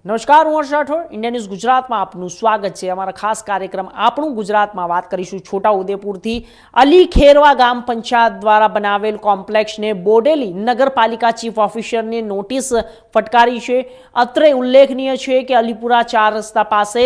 નમસ્કાર, હું હર્ષ Rathod. India news ગુજરાતમાં આપનું સ્વાગત છે. અમારા ખાસ કાર્યક્રમ આપણું ગુજરાતમાં વાત કરીશું છોટાઉદેપુરથી. અલી ખેરવા ગામ પંચાયત દ્વારા બનાવેલ કોમ્પ્લેક્સને બોડેલી નગરપાલિકા ચીફ ઓફિસરને નોટિસ ફટકારી છે. અત્રે ઉલ્લેખનીય છે કે અલીપુરા 4 રસ્તા પાસે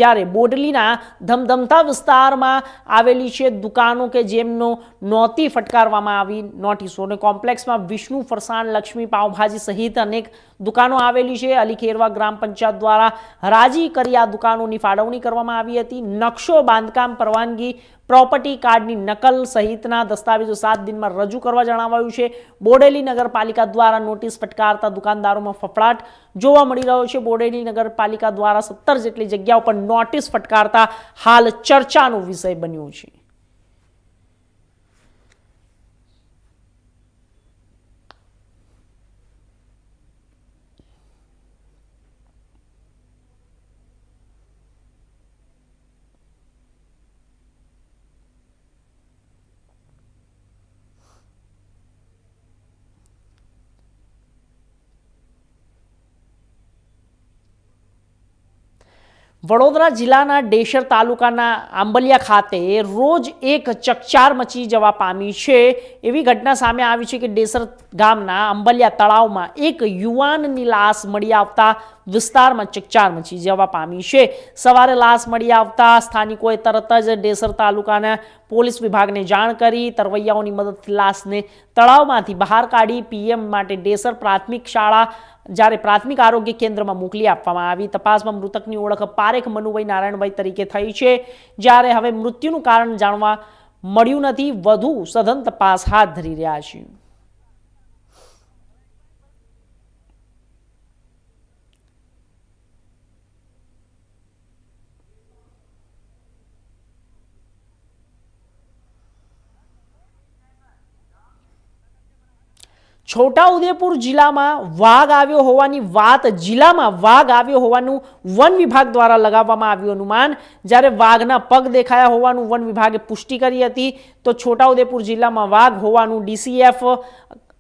જ્યારે બોડેલીના ધમધમતા વિસ્તારમાં આવેલી છે દુકાનો કે જેમનો નહોતી ફટકારવામાં આવી નોટિસો, અને કોમ્પ્લેક્સમાં વિષ્ણુ ફરસાણ, લક્ષ્મી પાવભાજી સહિત અનેક દુકાનો આવેલી છે. અલી ખેરવા ગ્રામ પંચાયત દ્વારા હરાજી કરી આ દુકાનોની ફાળવણી કરવામાં આવી હતી. નકશો, બાંધકામ પરવાનગી, પ્રોપર્ટી કાર્ડની નકલ સહિતના દસ્તાવેજો 7 દિનમાં રજૂ કરવા જણાવાયું છે. બોડેલી નગરપાલિકા દ્વારા નોટિસ ફટકારતા દુકાનદારોમાં ફફડાટ જોવા મળી રહ્યો છે. બોડેલી નગરપાલિકા દ્વારા 17 જેટલી જગ્યાઓ પર નોટિસ ફટકારતા હાલ ચર્ચાનો વિષય બન્યો છે. વડોદરા જિલ્લાના ડેસર તાલુકાના આંબલિયા ખાતે રોજ એક ચકચાર મચી જવા પામી છે. એવી ઘટના સામે આવી છે કે ડેસર ગામના આંબલિયા તળાવમાં એક યુવાનની લાશ મળી આવતા વિસ્તારમાં ચકચાર મચી જવા પામી છે. સવારે લાશ મળી આવતા સ્થાનિકોએ તરત જ ડેસર તાલુકાના પોલીસ વિભાગને જાણ કરી તરવૈયાઓની મદદથી લાશને તળાવમાંથી બહાર કાઢી પીએમ માટે ડેસર પ્રાથમિક શાળા જ્યારે પ્રાથમિક આરોગ્ય કેન્દ્રમાં મોકલી આપવામાં આવી. તપાસમાં મૃતકની ઓળખ પારેખ મનુભાઈ નારાયણભાઈ તરીકે થઈ છે. જ્યારે હવે મૃત્યુનું કારણ જાણવા મળ્યું નથી. વધુ સઘન તપાસ હાથ ધરી રહ્યા છે. છોટાઉદેપુર જિલ્લામાં વાઘ આવ્યો હોવાની વાત હોવાનું વન વિભાગ દ્વારા લગાવવામાં આવ્યું અનુમાન. જ્યારે વાઘના પગ દેખાયા હોવાનું વન વિભાગે પુષ્ટિ કરી હતી, તો છોટાઉદેપુર જિલ્લામાં વાઘ હોવાનું ડીસીએફ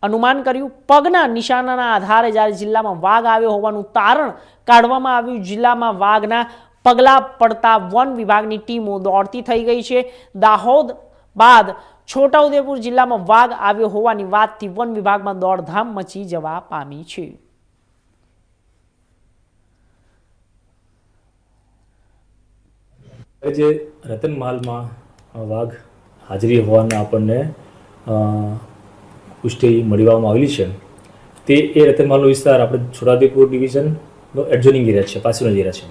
અનુમાન કર્યું. પગના નિશાનના આધારે જ્યારે જિલ્લામાં વાઘ આવ્યો હોવાનું તારણ કાઢવામાં આવ્યું. જિલ્લામાં વાઘના પગલા પડતા વન વિભાગની ટીમો દોડતી થઈ ગઈ છે. દાહોદ બાદ છોટાઉદેપુર જિલ્લામાં વાઘ આવ્યો હોવાની વાતથી વન વિભાગમાં દોડધામ મચી જવા પામી છે. જે રતનમાલમાં વાઘ હાજરી હોવાના આપણને પુષ્ટિ મળવામાં આવેલી છે, તે એ રતનમાલનો વિસ્તાર આપણે છોટાઉદેપુર ડિવિઝનનો એડજોઇનિંગ એરિયા છે, પાસેનો એરિયા છે.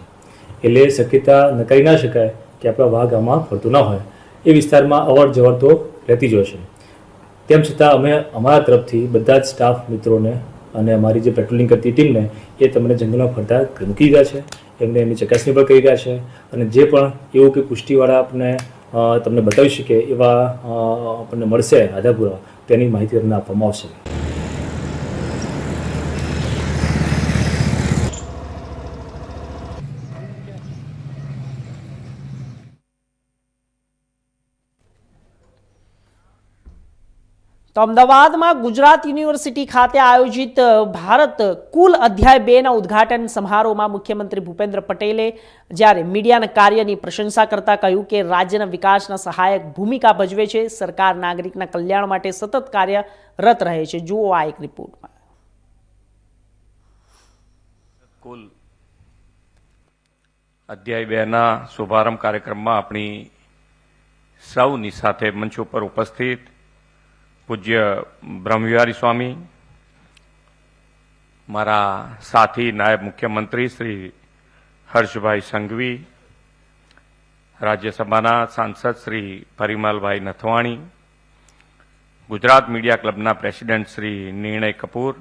એટલે શક્યતા નકારી ના શકાય કે આપણા વાઘ આમાં ફરતો ના હોય. એ વિસ્તારમાં અવર જવર તો રહેતી જ હોય છે. તેમ છતાં અમે અમારા તરફથી બધા જ સ્ટાફ મિત્રોને અને અમારી જે પેટ્રોલિંગ કરતી ટીમને એ તમને જંગલમાં ફરતા મૂકી રહ્યા છે. એમને એમની ચકાસણી પણ કરી રહ્યા છે. અને જે પણ એવું કે પુષ્ટિવાળા આપણને તમને બતાવી શકે એવા આપણને મળશે આધાર પુરાવા, તેની માહિતી તમને આપવામાં આવશે. તો અમદાવાદમાં ગુજરાત યુનિવર્સિટી ખાતે આયોજિત ભારત કુલ અધ્યાય 2ના ઉદ્ઘાટન સમારોહમાં મુખ્યમંત્રી ભૂપેન્દ્ર પટેલે જ્યારે મીડિયાના કાર્યની પ્રશંસા કરતા કહ્યું કે રાજ્યના વિકાસના સહાયક ભૂમિકા ભજવે છે. સરકાર નાગરિકના કલ્યાણ માટે સતત કાર્યરત રહે છે. જુઓ આ એક રિપોર્ટમાં. કુલ અધ્યાય 2ના શુભારંભ કાર્યક્રમમાં આપણી સૌની સાથે મંચ ઉપર ઉપસ્થિત પૂજ્ય બ્રહ્મવિહારી સ્વામી, મારા સાથી નાયબ મુખ્યમંત્રી શ્રી હર્ષભાઈ સંઘવી, રાજ્યસભાના સાંસદ શ્રી પરિમલભાઈ નથવાણી, ગુજરાત મીડિયા ક્લબના પ્રેસિડેન્ટ શ્રી નિર્ણય કપૂર,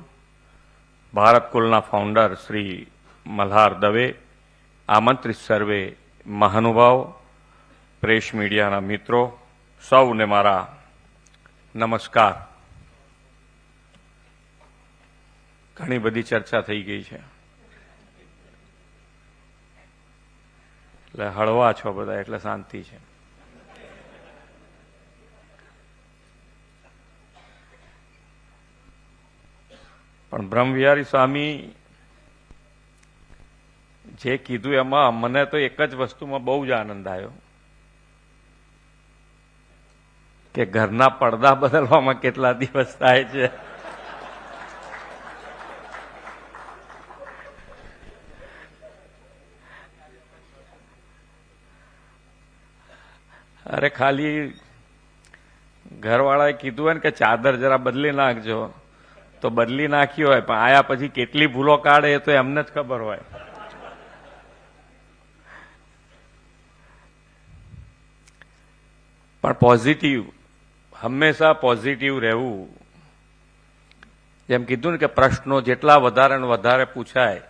ભારત કુલના ફાઉન્ડર શ્રી મલ્હાર દવે, આમંત્રિત સર્વે મહાનુભાવ, પ્રેસ મીડિયાના મિત્રો, સૌને મારા નમસ્કાર. ઘણી બધી ચર્ચા થઈ ગઈ છે, એટલે હળવા છો બધા, એટલે શાંતિ છે. પણ બ્રહ્મવિહારી સ્વામી જે કીધું એમાં મને તો એક જ વસ્તુમાં બહુ જ આનંદ આવ્યો કે ઘરના પડદા બદલવામાં કેટલા દિવસ થાય છે. અરે ખાલી ઘરવાળાએ કીધું હોય ને કે ચાદર જરા બદલી નાખજો તો બદલી નાખી હોય, પણ આયા પછી કેટલી ભૂલો કાઢે એ તો એમને જ ખબર હોય. પણ પોઝિટિવ, હંમેશા પોઝિટિવ રહેવું. જેમ કીધું ને કે પ્રશ્નો જેટલા વધારે ને વધારે પૂછાય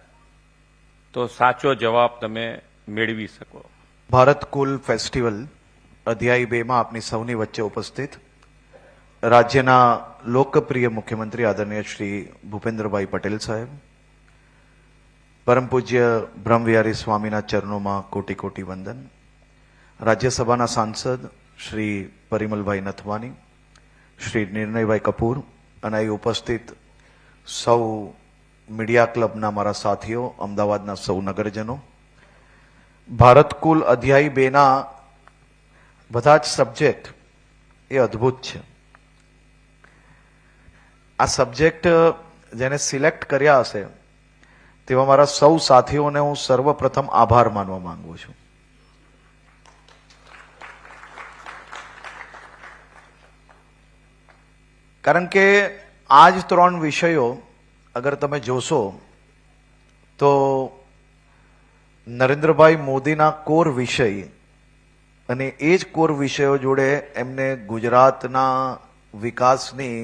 તો સાચો જવાબ તમે મેળવી શકો. ભારત કુલ ફેસ્ટિવલ અધ્યાય 2 માં આપની સૌની વચ્ચે ઉપસ્થિત રાજ્યના લોકપ્રિય મુખ્યમંત્રી આદરણીય શ્રી ભૂપેન્દ્રભાઈ પટેલ સાહેબ, પરમ પૂજ્ય બ્રહ્મવિહારી સ્વામીના ચરણોમાં કોટી કોટી વંદન, રાજ્યસભાના સાંસદ શ્રી પરિમલભાઈ નથવાની, શ્રી નિર્ણયભાઈ કપૂર અને અહીં ઉપસ્થિત સૌ મીડિયા ક્લબના મારા સાથીઓ, અમદાવાદના સૌ નગરજનો, ભારત કુલ અધ્યાય 2 ના બધા જ સબ્જેક્ટ એ અદ્ભુત છે. આ સબ્જેક્ટ જેને સિલેક્ટ કર્યા હશે તેવા મારા સૌ સાથીઓને હું સર્વપ્રથમ આભાર માનવા માંગુ છું. કારણ કે આ જ 3 વિષયો અગર તમે જોશો તો નરેન્દ્રભાઈ મોદીના કોર વિષય અને એ જ કોર વિષયો જોડે એમને ગુજરાતના વિકાસની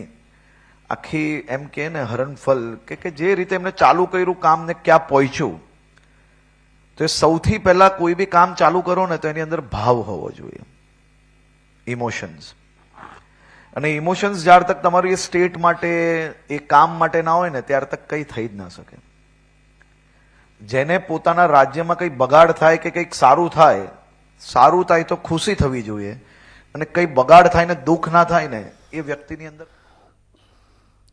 આખી એમ કે ને હરણફળ કે જે રીતે એમને ચાલુ કર્યું કામ ને ક્યાં પહોંચ્યું, તો એ સૌથી પહેલા કોઈ બી કામ ચાલુ કરો ને તો એની અંદર ભાવ હોવો જોઈએ, ઇમોશન્સ. અને ઇમોશન્સ જ્યાર તક તમારું એ સ્ટેટ માટે એ કામ માટે ના હોય ને ત્યાર તક કંઈ થઈ જ ના શકે. જેને પોતાના રાજ્યમાં કંઈ બગાડ થાય કે કંઈક સારું થાય તો ખુશી થવી જોઈએ, અને કંઈ બગાડ થાય ને દુઃખ ના થાય ને એ વ્યક્તિની અંદર.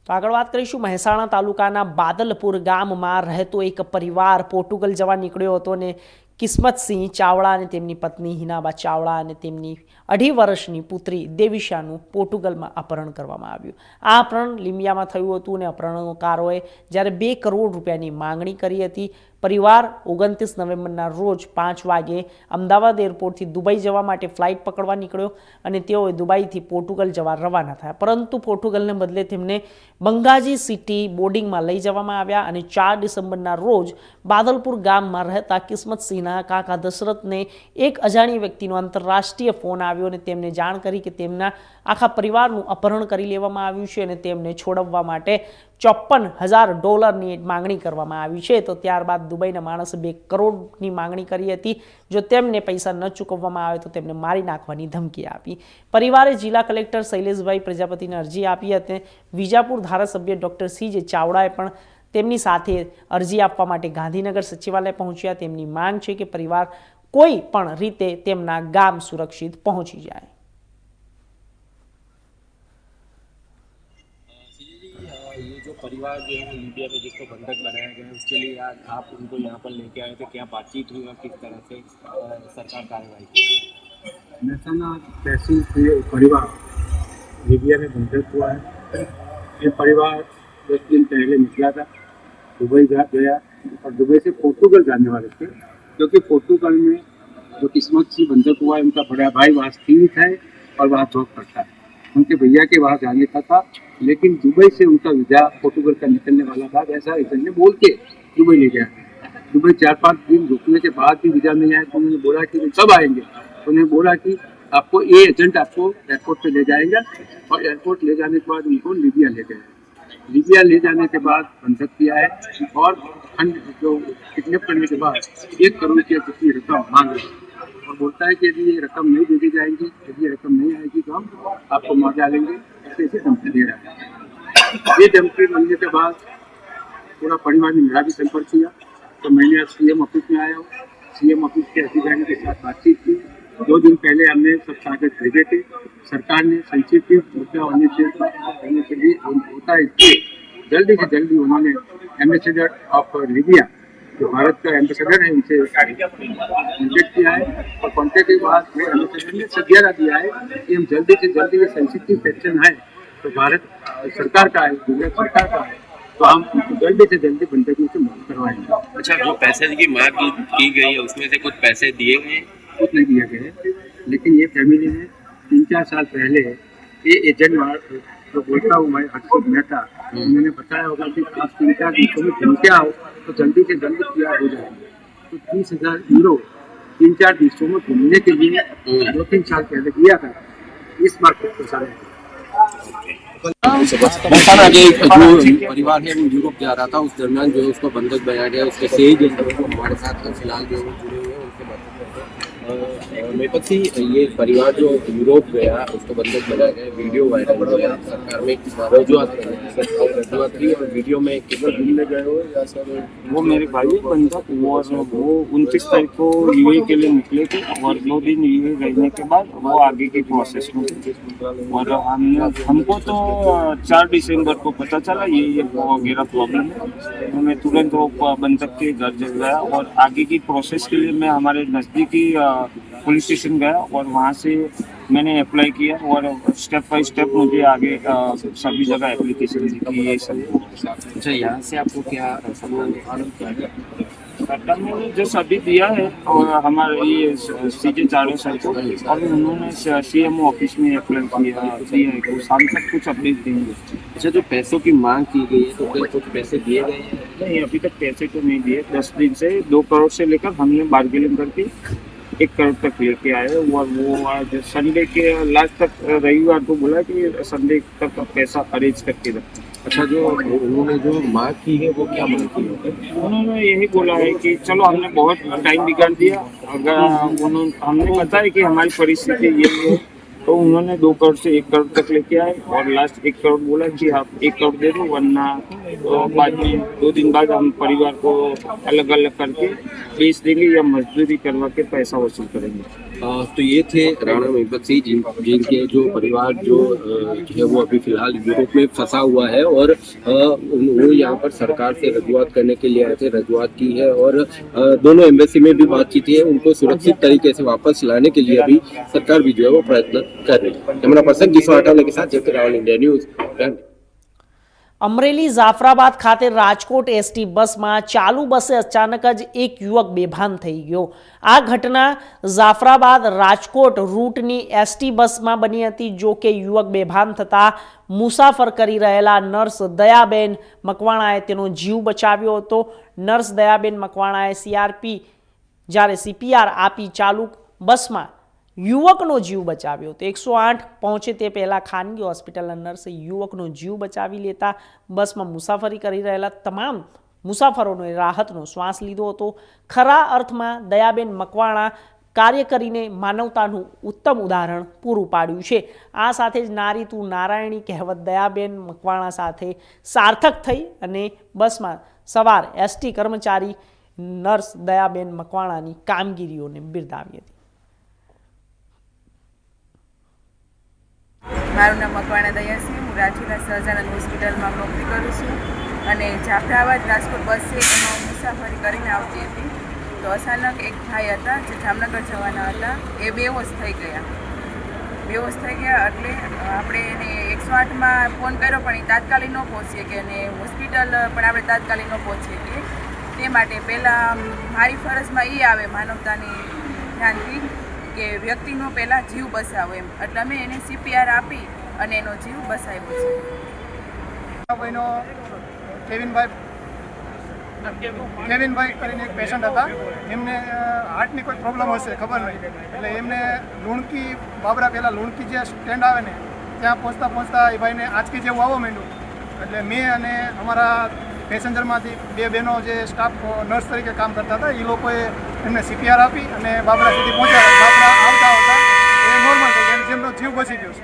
તો આગળ વાત કરીશું મહેસાણા તાલુકાના બાદલપુર ગામમાં રહેતો એક પરિવાર પોર્ટુગલ જવા નીકળ્યો હતો અને કિસ્મતસિંહ ચાવડા અને તેમની પત્ની હિનાબા ચાવડા અને તેમની 2.5 વર્ષની પુત્રી દેવિશાનું પોર્ટુગલમાં અપહરણ કરવામાં આવ્યું. આ અપહરણ લીંબિયામાં થયું હતું અને અપહરણકારોએ જ્યારે 2 કરોડ રૂપિયાની માંગણી કરી હતી. પરિવાર 29 નવેમ્બરના રોજ 5 વાગે અમદાવાદ એરપોર્ટથી દુબઈ જવા માટે ફ્લાઇટ પકડવા નીકળ્યો અને તેઓએ દુબઈથી પોર્ટુગલ જવા રવાના થયા, પરંતુ પોર્ટુગલને બદલે તેમને બંગાજી સિટી બોર્ડિંગમાં લઈ જવામાં આવ્યા અને 4 ડિસેમ્બરના રોજ બાદલપુર ગામમાં રહેતા કિસ્મતસિંહના કાકા દશરથને એક અજાણી વ્યક્તિનો આંતરરાષ્ટ્રીય ફોન આવ્યો અને તેમને જાણ કરી કે તેમના આખા પરિવારનું અપહરણ કરી લેવામાં આવ્યું છે અને તેમને છોડાવવા માટે $54,000 માંગણી કરવામાં આવી છે. તો ત્યારબાદ દુબઈના માણસે 2 કરોડની માંગણી કરી હતી. જો તેમને પૈસા ન ચૂકવવામાં આવે તો તેમને મારી નાખવાની ધમકી આપી. પરિવારે જિલ્લા કલેક્ટર શૈલેષભાઈ પ્રજાપતિને અરજી આપી હતી. વિજાપુર ધારાસભ્ય ડોક્ટર CJ ચાવડાએ પણ તેમની સાથે અરજી આપવા માટે ગાંધીનગર સચિવાલય પહોંચ્યા. તેમની માંગ છે કે પરિવાર કોઈ પણ રીતે તેમના ગામ સુરક્ષિત પહોંચી જાય. ये जो परिवार जो है लीबिया में जिसको बंधक बनाया गया है उसके लिए आज आप उनको यहाँ पर लेके आए थे, क्या बातचीत हुई और किस तरह से सरकार कार्रवाई की? महसाना तहसील से परिवार लीबिया में बंधक हुआ है. ये परिवार 10 दिन पहले निकला था, दुबई गया और दुबई से पोर्टुगल जाने वाले थे, क्योंकि पोर्टुगल में जो किस्मत से बंधक हुआ है उनका बड़ा भाई वहाँ स्थित है और वहाँ जॉब करता है. उनके भैया के वहाँ जाने का था, लेकिन दुबई से उनका वीजा पोर्टुगल का निकलने वाला था. वैसा एजेंट ने बोल के दुबई ले गया. दुबई 4-5 दिन रुकने के बाद भी वीजा नहीं आया तो उन्होंने बोला कि कब आएंगे. तो उन्होंने बोला कि आपको ये एजेंट आपको एयरपोर्ट पे ले जाएगा, और एयरपोर्ट ले जाने के बाद उनको लीबिया ले गए. लीबिया ले जाने के बाद बंधक किया है और जो किडनैप करने के बाद 1 करोड़ की जितनी रकम मांग रहे और बोलता है कि यदि ये रकम नहीं दे दी जाएगी, यदि ये रकम नहीं आएगी तो हम आपको मार डालेंगे, ऐसे धमकी दे रहा है. ये धमकी मिलने के बाद पूरा परिवार ने मेरा भी संपर्क किया, तो मैंने आज CM ऑफिस में आया हूँ. CM ऑफिस के अधिकारी के साथ बातचीत की. 2 दिन पहले हमने सब कागज भेजे थे. सरकार ने संक्षिप्त मुद्दा होने के लिए होता है इसलिए जल्दी से जल्दी उन्होंने एम्बेसडर ऑफ लीबिया जो भारत का एम्बेसडर है उनसे कॉन्टेक्ट किया है और कॉन्टेक्ट के बाद में एम्बेसडर ने सज्ञाना दिया है कि हम जल्दी से जल्दी ये सेंसिटिव क्वेश्चन है तो भारत सरकार का है, गुजरात सरकार का है, तो हम उनको जल्दी से जल्दी बंधक में से मुक्त करवाएंगे। अच्छा, जो पैसे की मांग की गई है उसमें से कुछ पैसे दिए गए हैं? कुछ नहीं दिया गया है, लेकिन ये फैमिली ने 3-4 साल पहले ये एजेंट जो बोलता हूँ मैं हर्षित मेहता, उन्होंने बताया होगा कि आप 3-4 दिनों में घूम के आओ तो जल्दी से जल्दी तैयार हो जाएंगे। तो 30,000 यूरो 3-4 देशों में घूमने के लिए 2-3 साल पहले दिया था, इस बार कुछ पैसा नहीं। मौसाना के जो परिवार है वो यूरोप जा रहा था, उस दरमियान जो है उसको बंधक बनाया गया। उसके सेज हमारे साथ फिलहाल जो जुड़े हुए हैं उनसे बात करते हैं। मेरे पास ही ये परिवार जो यूरोप गया उसको बंधक बनाया गया, वीडियो वायरल हुआ, सरकार में रजूआत की और वीडियो में कितना घूमने गए हो या सर? वो मेरे भाई बंधक वो 29 तारीख को यूए के लिए निकले थे और 2 दिन यूए रहने के बाद वो आगे की प्रोसेस में थे। और हमको तो 4 दिसंबर को पता चला ये वगैरह प्रॉब्लम है, तो मैं तुरंत वो बंधक के घर जल गया और आगे की प्रोसेस के लिए मैं हमारे नज़दीकी पुलिस स्टेशन गया और वहाँ से मैंने अप्लाई किया और स्टेप बाय स्टेप मुझे आगे सभी जगह एप्लीकेशन दी कि ये सब। अच्छा, यहाँ से आपको क्या सामान सरकार ने जो सभी दिया है और हमारे ये सीजे चारों सर को और उन्होंने सीएमओ ऑफिस में अप्लाई किया है तो शाम तक कुछ अपडेट देंगे। अच्छा, जो पैसों की मांग की गई है तो क्या कुछ पैसे दिए गए हैं? नहीं, अभी तक पैसे तो नहीं दिए। 10 दिन से 2 करोड़ से लेकर हमने बार्गेनिंग करके 1 करोड़ तक लेके आए और वो आज संडे के लास्ट तक रविवार को बोला कि संडे तक पैसा अरेंज करके रखें। अच्छा, जो उन्होंने जो मांग की है वो क्या मांग की है? उन्होंने यही बोला है कि चलो हमने बहुत टाइम बिगाड़ दिया, अगर हमने पता है कि हमारी परिस्थिति यही है, तो उन्होंने 2 करोड़ से 1 करोड़ तक लेके आए और लास्ट 1 करोड़ बोला कि आप 1 करोड़ दे दो वरना तो बाद में 2 दिन बाद हम परिवार को अलग अलग करके बेच देंगे या मजदूरी करवा के पैसा वसूल करेंगे। तो ये थे राणा महिपत सिंह जिनके जो परिवार जो है वो अभी फिलहाल यूरोप में फंसा हुआ है और वो यहाँ पर सरकार से रजूआत करने के लिए आए थे, रजूआत की है और दोनों एम्बेसी में भी बातचीत है, उनको सुरक्षित तरीके से वापस लाने के लिए अभी सरकार भी जो है वो प्रयत्न कर रही है। कैमरा पर्सन किशोर अठावले के साथ JP Rawal, India news. Amreli Jafrabad ખાતે રાજકોટ એસટી બસમાં ચાલુ બસે અચાનક જ એક યુવક બેભાન થઈ ગયો। આ ઘટના જાફરાબાદ રાજકોટ રૂટની એસટી બસમાં બની હતી, જો કે યુવક બેભાન થતાં મુસાફર કરી રહેલા નર્સ દયાબેન મકવાણાએ તેનો જીવ બચાવ્યો હતો। નર્સ દયાબેન મકવાણાએ જ્યારે સીપીઆર આપી ચાલુ બસમાં યુવકનો જીવ બચાવ્યો તો 108 પહોંચે તે પહેલાં ખાનગી હોસ્પિટલના નર્સે યુવકનો જીવ બચાવી લેતા બસમાં મુસાફરી કરી રહેલા તમામ મુસાફરોને રાહતનો શ્વાસ લીધો હતો। ખરા અર્થમાં દયાબેન મકવાણા કાર્ય કરીને માનવતાનું ઉત્તમ ઉદાહરણ પૂરું પાડ્યું છે। આ સાથે જ નારી તું નારાયણી કહેવત દયાબેન મકવાણા સાથે સાર્થક થઈ અને બસમાં સવાર એસટી કર્મચારી નર્સ દયાબેન મકવાણાની કામગીરીઓને બિરદાવી હતી। મારું નામ મકવાણા દયા છે, હું રાજુલા સહજાનંદ હોસ્પિટલમાં નોકરી કરું છું અને જાફરાબાદ રાજકોટ બસ છે એમાં મુસાફરી કરીને આવતી હતી તો અચાનક એક ભાઈ હતા જે જામનગર જવાના હતા, એ બેહોશ થઈ ગયા એટલે આપણે એને 108માં ફોન કર્યો પણ એ તાત્કાલિક ન પહોંચી કે અને હોસ્પિટલ પણ આપણે તાત્કાલિક ન પહોંચી શકીએ, તે માટે પહેલાં મારી ફરજમાં એ આવે માનવતાની ધ્યાનથી કે વ્યક્તિનો પહેલાં જીવ બચાવો એમ, એટલે અમે એને સીપીઆર આપી અને એનો જીવ બચાવ્યો છે। ભાઈનો કેવિનભાઈ કરીને એક પેશન્ટ હતા, એમને હાર્ટની કોઈ પ્રોબ્લેમ હશે ખબર નહીં, એટલે એમને લુણકી બાબરા પહેલાં લુણકી જે સ્ટેન્ડ આવે ને ત્યાં પહોંચતા એ ભાઈને આંચકી જેવું આવવા માંડ્યું, એટલે મેં અને અમારા પેસેન્જરમાંથી 2 બહેનો જે સ્ટાફ નર્સ તરીકે કામ કરતા હતા એ લોકોએ એમને સીપીઆર આપી અને બાબરા સુધી પહોંચ્યા। બાબરા આવતા એ નોર્મલ થઈ ગયા, જેમનો જીવ બચી ગયો છે।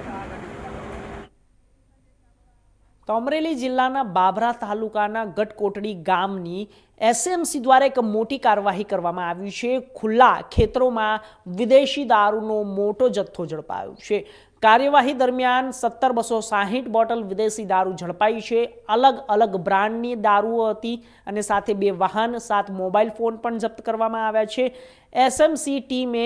તો અમરેલી જિલ્લાના બાબરા તાલુકાના ગટકોટડી ગામની એસએમસી દ્વારા એક મોટી કાર્યવાહી કરવામાં આવી છે। ખુલ્લા ખેતરોમાં વિદેશી દારૂનો મોટો જથ્થો ઝડપાયો છે। કાર્યવાહી દરમિયાન 17,260 બોટલ વિદેશી દારૂ ઝડપાઈ છે. અલગ અલગ બ્રાન્ડની દારૂ હતી અને સાથે 2 વાહન, 7 મોબાઈલ ફોન પણ જપ્ત કરવામાં આવ્યા છે. એસએમસી ટીમે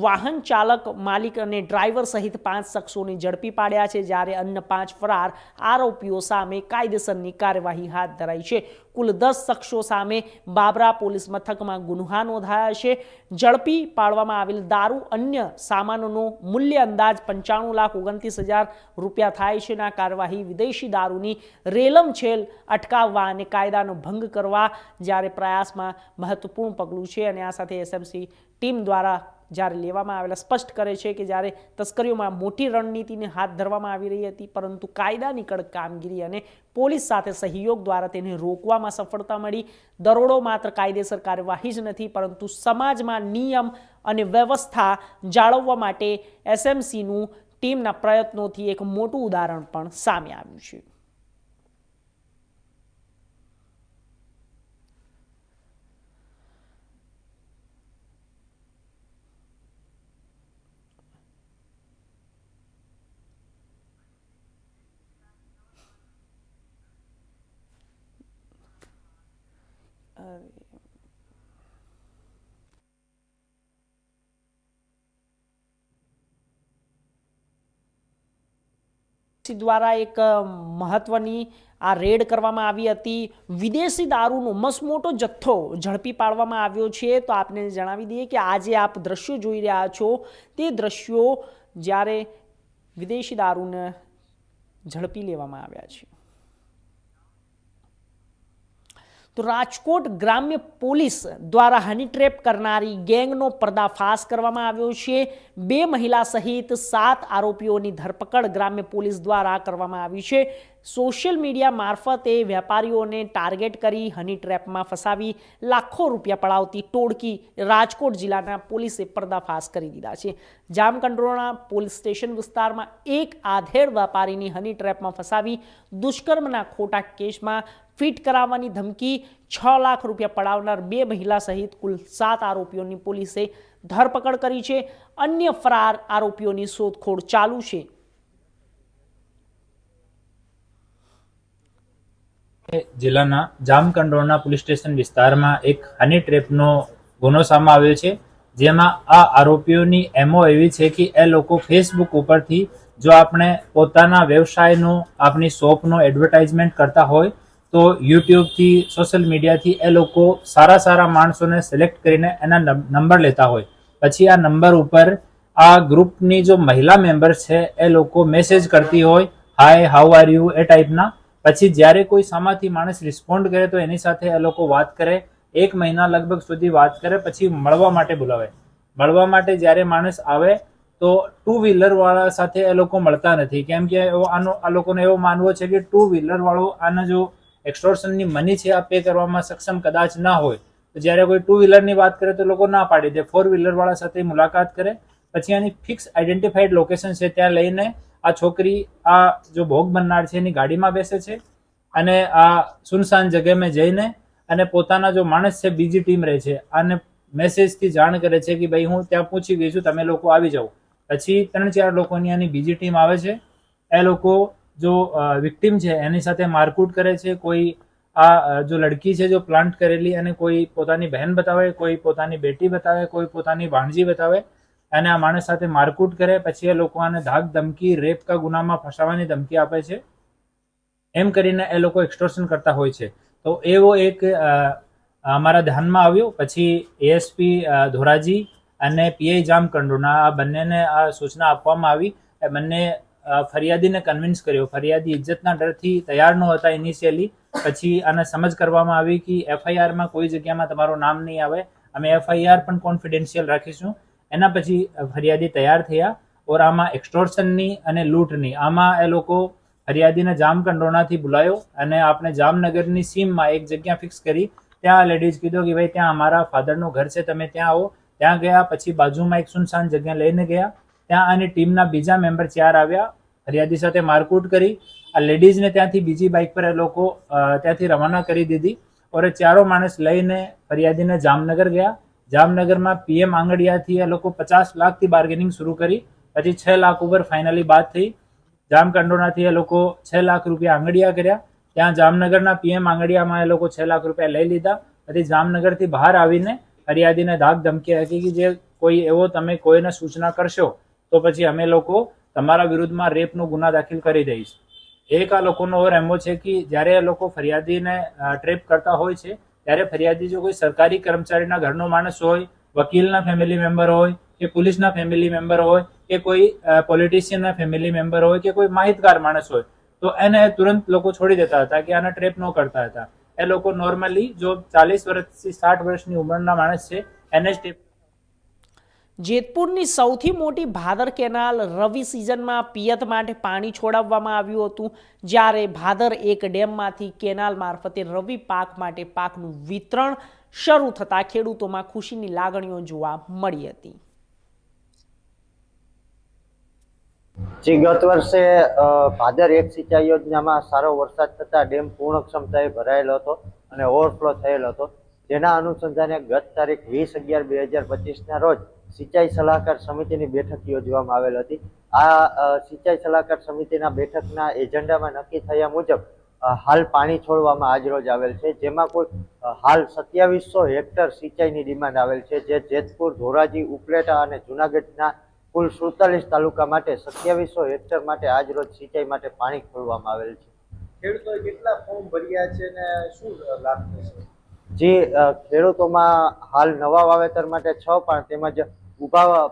વાહન ચાલક, માલિક અને ડ્રાઈવર સહિત 5 શખ્સોને ઝડપી પાડ્યા છે, જ્યારે અન્ય 5 ફરાર આરોપીઓ સામે કાયદેસરની કાર્યવાહી હાથ ધરાઈ છે. કુલ 10 શખ્સો સામે બાબરા પોલીસ મથકમાં ગુન્હા નોંધાયા છે. ઝડપી પાડવામાં આવેલ દારૂ અન્ય સામાનોનો મૂલ્ય અંદાજ 95,29,000 રૂપિયા થાય છે. આ કાર્યવાહી વિદેશી દારૂની રેલમછેલ અટકાવવા અને કાયદાનો ભંગ કરવા જ્યારે પ્રયાસમાં મહત્વપૂર્ણ પગલું છે. અને આ સાથે એસએમસી ટીમ દ્વારા જ્યારે લેવામાં આવેલા સ્પષ્ટ કરે છે કે જ્યારે તસ્કરીઓમાં મોટી રણનીતિને હાથ ધરવામાં આવી રહી હતી, પરંતુ કાયદાની કડક કામગીરી અને પોલીસ સાથે સહયોગ દ્વારા તેને રોકવામાં સફળતા મળી. દરોડો માત્ર કાયદેસર કાર્યવાહી જ નથી, પરંતુ સમાજમાં નિયમ અને વ્યવસ્થા જાળવવા માટે એસએમસીનું ટીમના પ્રયત્નોથી એક મોટું ઉદાહરણ પણ સામે આવ્યું છે. દ્વારા એક મહત્વની આ રેડ કરવામાં આવી હતી. વિદેશી દારૂનો મસમોટો જથ્થો ઝડપી પાડવામાં આવ્યો છે. તો આપને જણાવી દઈએ કે આજે આપ દ્રશ્યો જોઈ રહ્યા છો તે દ્રશ્યો જ્યારે વિદેશી દારૂને ઝડપી લેવામાં આવ્યા છે. તો રાજકોટ ગ્રામ્ય પોલીસ દ્વારા હની ટ્રેપ કરનારી ગેંગનો પર્દાફાશ કરવામાં આવ્યો છે. 2 મહિલા સહિત 7 આરોપીઓની ધરપકડ ગ્રામ્ય પોલીસ દ્વારા કરવામાં આવી છે. સોશિયલ મીડિયા મારફતે વેપારીઓને ટાર્ગેટ કરી હની ટ્રેપમાં ફસાવી લાખો રૂપિયા પડાવતી ટોળકી રાજકોટ જિલ્લાના પોલીસે પર્દાફાશ કરી દીધા છે. જામકંડોરણા પોલીસ સ્ટેશન વિસ્તારમાં એક આધેડ વેપારીની હની ટ્રેપમાં ફસાવી દુષ્કર્મના ખોટા કેસમાં ફિટ કરાવવાની ધમકી, 6 લાખ રૂપિયા પડાવનાર 2 મહિલા સહિત કુલ 7 આરોપીઓની પોલીસે ધરપકડ કરી છે. અન્ય ફરાર આરોપીઓની શોધખોળ ચાલુ છે. જિલ્લાના જામકંડોરણા પોલીસ સ્ટેશન વિસ્તારમાં એક હની ટ્રેપનો ગુનો સામે આવ્યો છે, જેમાં આ આરોપીઓની એમઓ એવી છે કે એ લોકો ફેસબુક ઉપરથી જો આપણે પોતાના વ્યવસાયનો, આપણી શોપનો એડવર્ટાઇઝમેન્ટ કરતા હોય તો યુટ્યુબથી, સોશિયલ મીડિયાથી એ લોકો સારા માણસોને સિલેક્ટ કરીને એના નંબર લેતા હોય. પછી આ નંબર ઉપર આ ગ્રુપની જો મહિલા મેમ્બર છે એ લોકો મેસેજ કરતી હોય, હાય, હાઉ આર યુ, એ ટાઈપના. પછી જ્યારે કોઈ સામાથી માણસ રિસ્પોન્ડ કરે તો એની સાથે એ લોકો વાત કરે, 1 મહિના લગભગ સુધી વાત કરે, પછી મળવા માટે બોલાવે. મળવા માટે જ્યારે માણસ આવે તો 2 વ્હીલર વાળા સાથે એ લોકો મળતા નથી, કેમ કે આ લોકોને એવો માનવો છે કે 2 વ્હીલર વાળો આના જો એક્સટોર્શનની મની છે આ પે કરવામાં સક્ષમ કદાચ ના હોય, તો જ્યારે કોઈ 2 વ્હીલરની વાત કરે તો લોકો ના પાડી દે. 4 વ્હીલર વાળા સાથે મુલાકાત કરે, પછી આની ફિક્સ આઈડેન્ટિફાઈડ લોકેશન છે ત્યાં લઈને આ છોકરી આ જો ભોગ બનનાર છે એની ગાડીમાં બેસે છે અને આ સુનસાન જગ્યામાં જઈને અને પોતાના જો માણસ છે, બીજી ટીમ રહે છે, આને મેસેજથી જાણ કરે છે કે ભાઈ હું ત્યાં પહોંચી ગઈ છું, તમે લોકો આવી જાઓ. પછી 3-4 લોકોની આની બીજી ટીમ આવે છે. એ લોકો જો વિક્ટિમ છે એની સાથે મારકૂટ કરે છે. કોઈ આ જો લડકી છે જો પ્લાન્ટ કરેલી, અને કોઈ પોતાની બહેન બતાવે, કોઈ પોતાની બેટી બતાવે, કોઈ પોતાની ભાણજી બતાવે અને આ માણસ સાથે મારકૂટ કરે. પછી એ લોકો આને ધાક ધમકી, રેપ કા ગુનામાં ફસાવાની ધમકી આપે છે. એમ કરીને એ લોકો એક્સટોર્શન કરતા હોય છે. તો એવો એક અમારા ધ્યાનમાં આવ્યો. પછી એએસપી ધોરાજી અને પીઆઈ જામકંડોરણા આ બંનેને આ સૂચના આપવામાં આવી. એ બંને ફરિયાદીને કન્વિન્સ કર્યો. ફરિયાદી ઇજ્જતના ડરથી તૈયાર ન હતા ઇનિશિયલી. પછી આને સમજ કરવામાં આવી કે એફઆઈઆરમાં કોઈ જગ્યામાં તમારું નામ નહીં આવે, અમે એફઆઈઆર પણ કોન્ફિડેન્શિયલ રાખીશું. એના પછી ફરિયાદી તૈયાર થયા. ઓર આમાં એક્સટોર્શનની અને લૂંટની આમાં એ લોકો ફરિયાદીને જામકંડોરણાથી બોલાયો અને આપણે જામનગરની સીમમાં એક જગ્યા ફિક્સ કરી. ત્યાં લેડીઝ કીધું કે ભાઈ ત્યાં અમારા ફાધરનું ઘર છે, તમે ત્યાં આવો. ત્યાં ગયા. પછી બાજુમાં એક સુનસાન જગ્યા લઈને ગયા. ત્યાં આની ટીમના બીજા મેમ્બર 4 આવ્યા, ફરિયાદી સાથે મારકૂટ કરી. આ લેડીઝને ત્યાંથી બીજી બાઇક પર એ લોકો ત્યાંથી રવાના કરી દીધી. ઓર 4 માણસ લઈને ફરિયાદીને જામનગર ગયા. જામનગરમાં પીએમ આંગડિયાથી એ લોકો 50 લાખથી બાર્ગેનિંગ શરૂ કરી પછી 6 લાખ ઉપર ફાઇનલી બાદ થઈ. જામકંડોરણાથી એ લોકો 6 લાખ રૂપિયા આંગડિયા કર્યા. ત્યાં જામનગરના પીએમ આંગડિયામાં એ લોકો 6 લાખ રૂપિયા લઈ લીધા. પછી જામનગરથી બહાર આવીને ફરિયાદીને ધાક ધમકી હતી કે જે કોઈ એવો તમે કોઈને સૂચના કરશો તો પછી અમે લોકો તમારા વિરુદ્ધમાં રેપનો ગુના દાખલ કરી દઈશું. એક આ લોકોનો ઓર એમો છે કે જ્યારે એ લોકો ફરિયાદીને ટ્રેપ કરતા હોય છે ત્યારે ફરિયાદી જો કોઈ સરકારી કર્મચારીના ઘરનો માણસ હોય, વકીલના ફેમિલી મેમ્બર હોય કે પોલીસના ફેમિલી મેમ્બર હોય કે કોઈ પોલિટિશિયનના ફેમિલી મેમ્બર હોય કે કોઈ માહિતગાર માણસ હોય તો એને તુરંત લોકો છોડી દેતા હતા કે આને ટ્રેપ ન કરતા હતા. એ લોકો નોર્મલી જો 40 વર્ષથી 60 વર્ષની ઉંમરના માણસ છે એને જ ટ્રેપ. જેતપુરની સૌથી મોટી ભાદર કેનાલ રવિ સિઝનમાં પિયત માટે પાણી છોડાવવામાં આવ્યું હતું, જ્યારે ભાદર એક ડેમમાંથી કેનાલ મારફતે રવિ પાક માટે પાકનું વિતરણ શરૂ થતાં ખેડૂતોમાં ખુશીની લાગણીઓ જોવા મળી હતી. જી ગત વર્ષે ભાદર એક સિંચાઈ યોજનામાં સારો વરસાદ થતાં ડેમ પૂર્ણ ક્ષમતાએ ભરાયેલો હતો અને ઓવરફ્લો થયેલો હતો, જેના અનુસંધાને ગત તારીખ 20/11/2025ના રોજ સિંચાઈ સલાહકાર સમિતિની બેઠક યોજવામાં આવેલ હતી. આ સિંચાઈ સલાહકાર સમિતિના બેઠકના એજન્ડામાં નક્કી થયા મુજબ હાલ પાણી છોડવામાં આજરોજ આવેલ છે, જેમાં કુલ હાલ 2700 હેક્ટર સિંચાઈની ડિમાન્ડ આવેલ છે, જે જેતપુર, ધોરાજી, ઉપલેટા અને જુનાગઢના કુલ 47 તાલુકા માટે 2700 હેક્ટર માટે આજરોજ સિંચાઈ માટે પાણી ખોલવામાં આવેલ છે. ખેડૂતોએ કેટલા ફોર્મ ભર્યા છે અને શું લાભ થશે? જે ખેડૂતોમાં હાલ નવા વાવેતર માટે 6 પાણ તેમજ ઉભા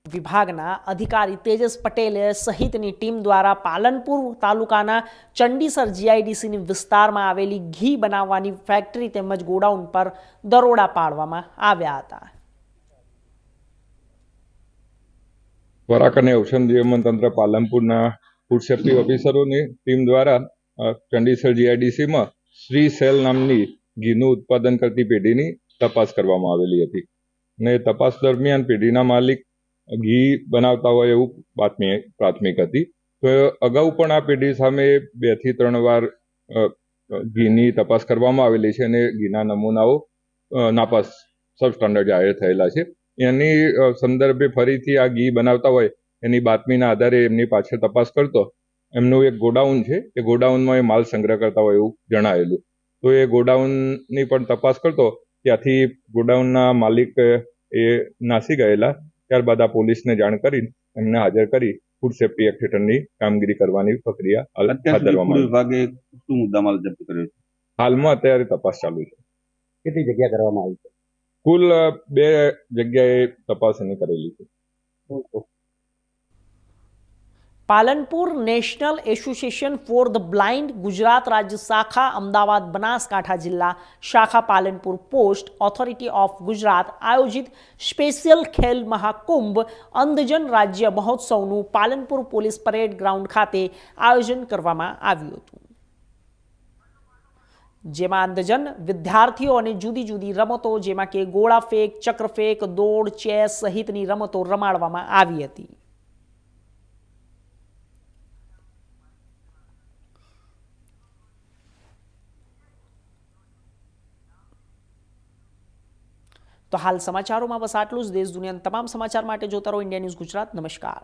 વિભાગના અધિકારી તેજસ પટેલ સહિતની ટીમ દ્વારા પાલનપુર તાલુકાના ચંડીસર જીઆઈડીસીની વિસ્તારમાં આવેલી ઘી બનાવવાની ફેક્ટરી તેમજ ગોડાઉન પર દરોડા પાડવામાં આવ્યા હતા. ખોરાક અને ઔષધ નિયમન તંત્ર પાલનપુરના ફૂડ સેફ્ટી ઓફિસરોની ટીમ દ્વારા ચંડીસર જીઆઈડીસીમાં શ્રી સેલ નામની ઘીનું ઉત્પાદન કરતી પેઢીની તપાસ કરવામાં આવેલી હતી અને તપાસ દરમિયાન પેઢીના માલિક ઘી બનાવતા હોય એવું પ્રાથમિક હતી. તો અગાઉ પણ આ પેઢી સામે 2 થી 3 વાર ઘીની તપાસ કરવામાં આવેલી છે અને ઘીના નમૂનાઓ નાપાસ સબ સ્ટાન્ડર્ડ જાહેર થયેલા છે. એની સંદર્ભે ફરીથી આ ઘી બનાવતા હોય એની બાતમીના આધારે એમની પાછળ તપાસ કરતો એમનું એક ગોડાઉન છે, એ ગોડાઉનમાં એ માલ સંગ્રહ કરતા હોય એવું જણાયેલું. તો એ ગોડાઉનની પણ તપાસ કરતો ત્યાંથી ગોડાઉનના માલિક એ નાસી ગયેલા. ત્યારબાદ આ પોલીસને જાણ કરી એમને હાજર કરી ફૂડ સેફ્ટી એક્ટ હેઠળની કામગીરી કરવાની પ્રક્રિયા હાથ ધરવામાં વિભાગે શું મુદ્દામાલ જપ્ત કર્યો છે? હાલમાં અત્યારે તપાસ ચાલુ છે. કેટલી જગ્યા કરવામાં આવી છે? કુલ 2 જગ્યાએ તપાસ એની કરેલી છે. Palanpur national association for the blind Gujarat રાજ્ય શાખા અમદાવાદ બનાસકાંઠા જિલ્લા શાખા Palanpur post authority of Gujarat આયોજિત સ્પેશિયલ ખેલ મહાકુંભ અંધજન રાજ્ય મહોત્સવનું પાલનપુર પોલીસ પરેડ ગ્રાઉન્ડ ખાતે આયોજન કરવામાં આવ્યું હતું, જેમાં અંધજન વિદ્યાર્થીઓને જુદી જુદી રમતો જેમાં કે ગોળા ફેંક, ચક્ર ફેંક, દોડ, ચેસ સહિતની રમતો રમાડવામાં આવી હતી. તો હાલ સમાચારોમાં બસ આટલું જ. દેશ દુનિયાના તમામ સમાચાર માટે જોતા રહો ઇન્ડિયા ન્યૂઝ ગુજરાત. નમસ્કાર.